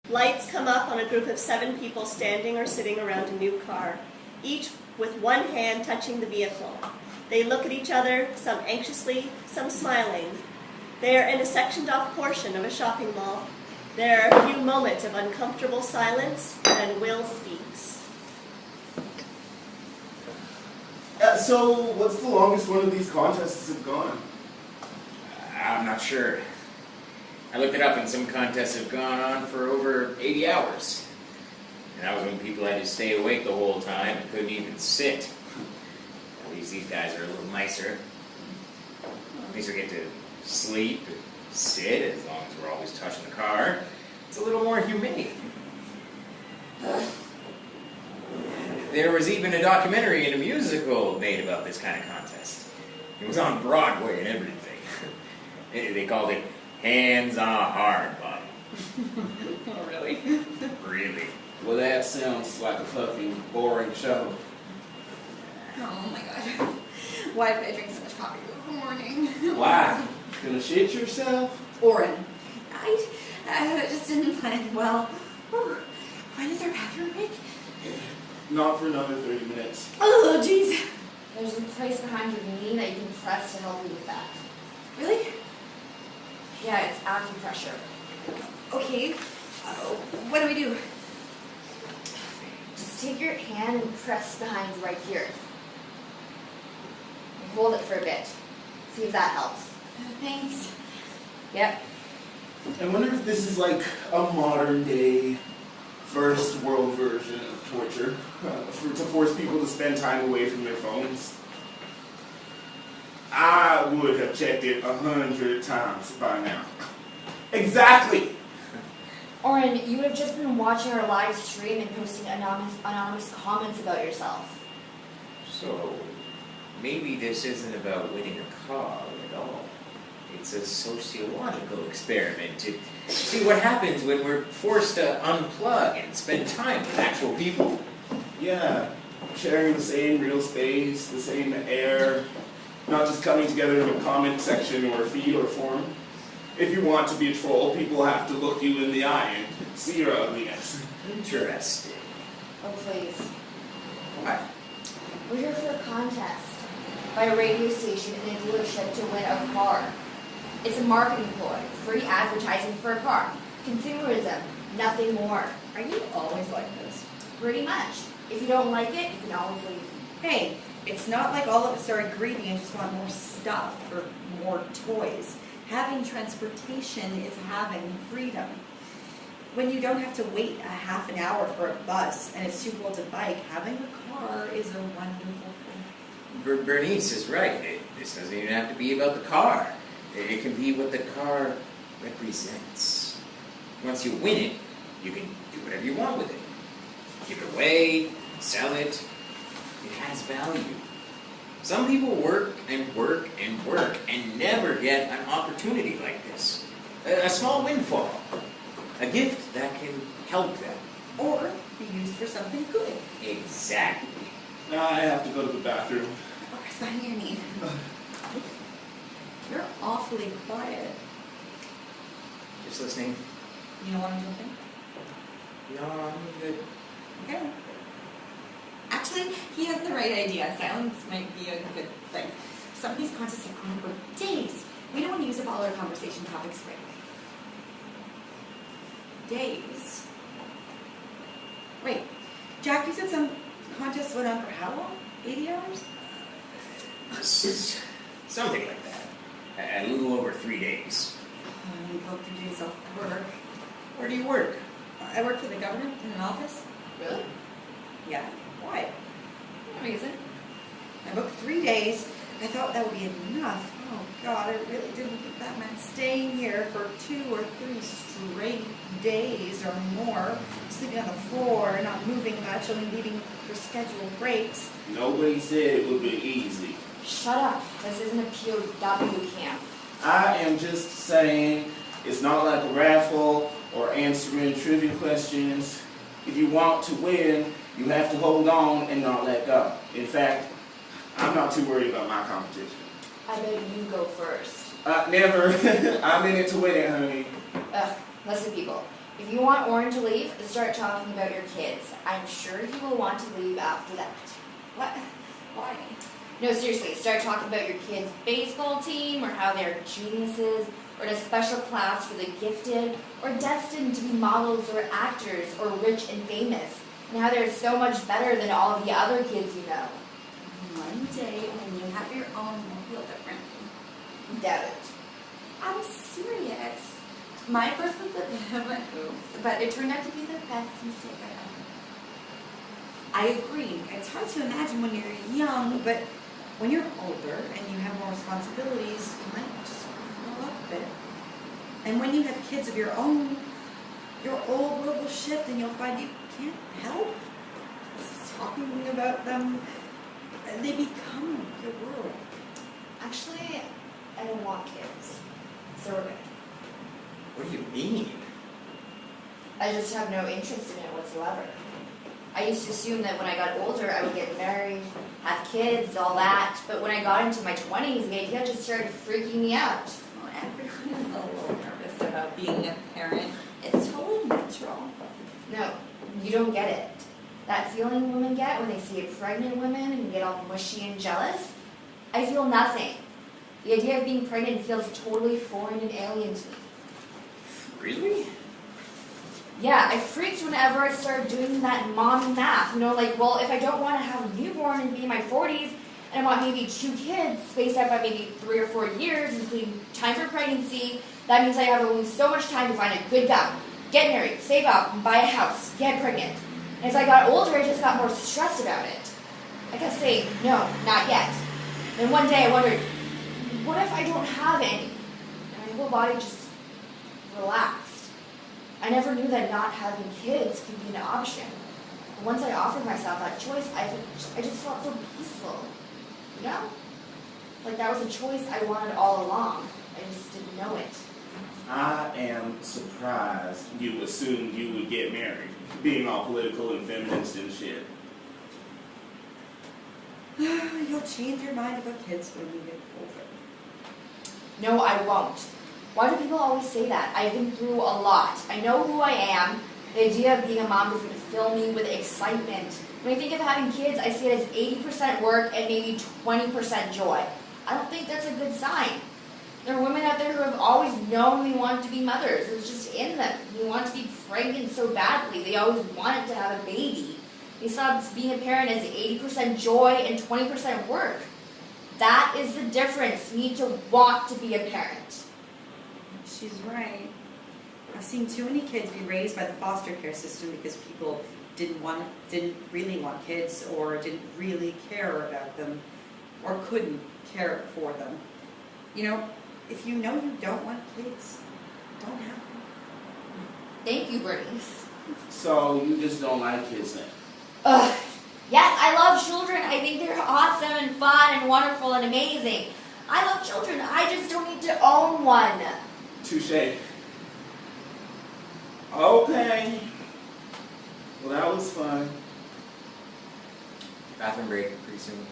Lights come up on a group of 7 people standing or sitting around a new car, each with one hand touching the vehicle. They look at each other, some anxiously, some smiling. They are in a sectioned-off portion of a shopping mall. There are a few moments of uncomfortable silence, and Will speaks. So, what's the longest one of these contests have gone? I'm not sure. I looked it up, and some contests have gone on for over 80 hours. And that was when people had to stay awake the whole time and couldn't even sit. At least these guys are a little nicer. At least we get to sleep and sit as long as we're always touching the car. It's a little more humane. There was even a documentary and a musical made about this kind of contest. It was on Broadway and everything. They called it Hands on a Hard Body. Oh, really? Really? Well, that sounds like a fucking boring show. Oh my god. Why did I drink so much coffee this morning? Why? Gonna shit yourself? Oren. I just didn't plan well. Whew. When is our bathroom break? Not for another 30 minutes. Oh, jeez. There's a place behind your knee that you can press to help you with that. Really? Yeah, it's acupressure. Okay. What do we do? Just take your hand and press behind right here. And hold it for a bit. See if that helps. Thanks. Yep. I wonder if this is like a modern day first world version of torture to force people to spend time away from their phones. I would have checked it 100 times by now. Exactly! Oren, you would have just been watching our live stream and posting anonymous comments about yourself. So, maybe this isn't about winning a car at all. It's a sociological experiment to see what happens when we're forced to unplug and spend time with actual people. Yeah, sharing the same real space, the same air, not just coming together in a comment section or a feed or forum. If you want to be a troll, people have to look you in the eye and see your ugliness. Interesting. Oh, please. What? We're here for a contest by a radio station and a dealership to win a car. It's a marketing ploy, free advertising for a car. Consumerism, nothing more. Are you always like this? Pretty much. If you don't like it, you can always leave. Hey, it's not like all of us are greedy and just want more stuff or more toys. Having transportation is having freedom. When you don't have to wait a half an hour for a bus and it's too cold to bike, having a car is a wonderful thing. Bernice is right. This doesn't even have to be about the car. It can be what the car represents. Once you win it, you can do whatever you want with it. Give it away, sell it. It has value. Some people work and work and work and never get an opportunity like this. A small windfall. A gift that can help them. Or be used for something good. Exactly. Now I have to go to the bathroom. Oh, where's my knee? You're awfully quiet. Just listening. You don't want to jump in? No, I'm good. Okay. Actually, he has the right idea. Silence might be a good thing. Some of these contests have gone for days. We don't want to use up all our conversation topics right away. Days? Wait, Jack, you said some contests went on for how long? 80 hours? Something like that. A little over 3 days. We both 3 days off work. Where do you work? I work for the government in an office. Really? Yeah. Why? No reason. I booked 3 days. I thought that would be enough. Oh, God, I really didn't think that meant staying here for 2 or 3 straight days or more, sleeping on the floor, not moving much, only leaving for scheduled breaks. Nobody said it would be easy. Shut up. This isn't a POW camp. I am just saying it's not like a raffle or answering trivia questions. If you want to win, you have to hold on and not let go. In fact, I'm not too worried about my competition. I bet you go first. Never. I'm in it to win it, honey. Listen, people. If you want Oren to leave, start talking about your kids. I'm sure he will want to leave after that. What? Why? No, seriously, start talking about your kids' baseball team or how they're geniuses or in a special class for the gifted or destined to be models or actors or rich and famous and how they're so much better than all of the other kids you know. One day when you have your own, you'll feel different. Doubt it. I'm serious. My birth was a bit of an oops, but it turned out to be the best mistake I ever. I agree. It's hard to imagine when you're young, but when you're older and you have more responsibilities, you might just grow up a bit. And when you have kids of your own, your old world will shift and you'll find you can't help talking about them. They become your world. Actually, I don't want kids. So we're good. What do you mean? I just have no interest in it whatsoever. I used to assume that when I got older, I would get married, have kids, all that. But when I got into my 20s, the idea just started freaking me out. Well, everyone is a little nervous about being a parent. It's totally natural. No, you don't get it. That feeling women get when they see a pregnant woman and get all mushy and jealous? I feel nothing. The idea of being pregnant feels totally foreign and alien to me. Really? Yeah, I freaked whenever I started doing that mom math. You know, like, well, if I don't want to have a newborn and be in my 40s, and I want maybe 2 kids spaced out by maybe 3 or 4 years, including time for pregnancy, that means I have to lose so much time to find a good guy, get married, save up, buy a house, get pregnant. And as I got older, I just got more stressed about it. I kept saying, no, not yet. And one day I wondered, what if I don't have any? And my whole body just relaxed. I never knew that not having kids could be an option. But once I offered myself that choice, I just felt so peaceful. You know? Like that was a choice I wanted all along. I just didn't know it. I am surprised you assumed you would get married, being all political and feminist and shit. You'll change your mind about kids when you get older. No, I won't. Why do people always say that? I've been through a lot. I know who I am. The idea of being a mom doesn't fill me with excitement. When I think of having kids, I see it as 80% work and maybe 20% joy. I don't think that's a good sign. There are women out there who have always known they want to be mothers. It's just in them. They want to be pregnant so badly. They always wanted to have a baby. They saw being a parent as 80% joy and 20% work. That is the difference. You need to want to be a parent. She's right. I've seen too many kids be raised by the foster care system because people didn't really want kids or didn't really care about them or couldn't care for them. You know, if you know you don't want kids, don't have them. Thank you, Bernice. So you just don't like kids then? Ugh. Yes, I love children. I think they're awesome and fun and wonderful and amazing. I love children. I just don't need to own one. Touche. Okay. Well, that was fun. Bathroom break pretty soon.